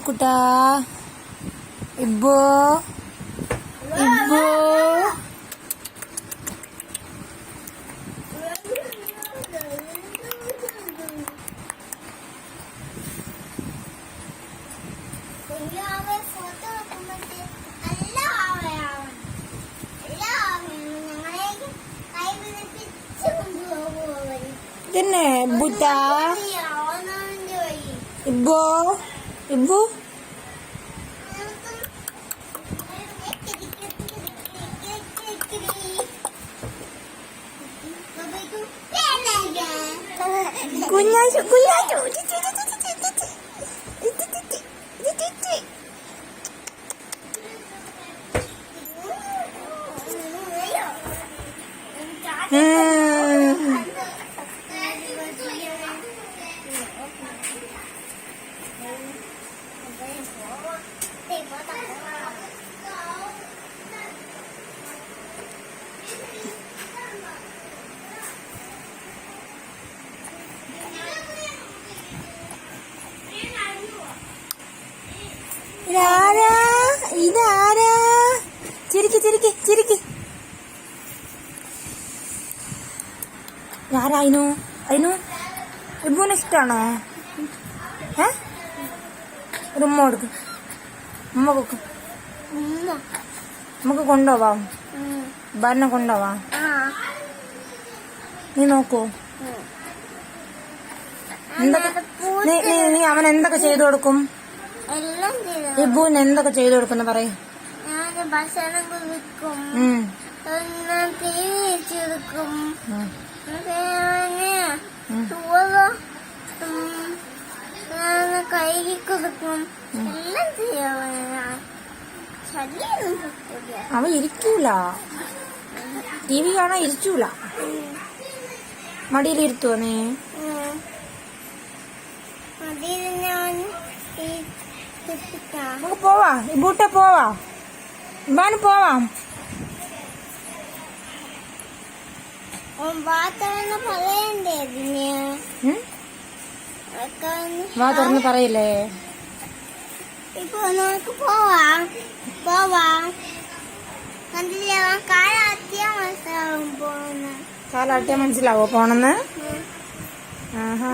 ഇബുക്കുട്ടാ, ഇബു ഇബു തന്നെ ഇബുട്ടാ, ഇബു ഇബു കുഞ്ഞാച്ചു കുഞ്ഞാച്ചു ഇതാരാ ഇതാരാ ചിരിക്ക് ചിരിക്ക് ചിരിക്ക് ആരാ അതിനു അതിനു ഇബുവിന് ഇഷ്ടാണോ? ഒരു ഉമ്മ കൊടുക്ക്, ഉമ്മ കൊടുക്ക്. നമുക്ക് കൊണ്ടുപോവാം, ബാറിനെ കൊണ്ടുപോവാം. നീ നോക്കൂ എന്തൊക്കെ നീ അവൻ എന്തൊക്കെ ചെയ്തു കൊടുക്കും? ഇബുവിന് എന്തൊക്കെ ചെയ്തു കൊടുക്കുന്ന പറയും? ഭക്ഷണം കൊടുക്കും, കൊടുക്കും, കൈകി കൊടുക്കും, എല്ലാം ചെയ്യാൻ. അവ ഇരിക്കൂല, ടി വി കാണാൻ ഇരിക്കൂല. മടിയിലിരുത്തുവോ നീ? നമുക്ക് പോവാ, ഇബൂട്ടെ പോവാ, ഇബാന് പോവാം. വാ തുറന്ന് പറയില്ലേ? ഇപ്പൊ നമുക്ക് പോവാം പോവാം. കാലാട്ടിയാ മനസ്സിലാവോ പോണെന്ന്? ആഹാ.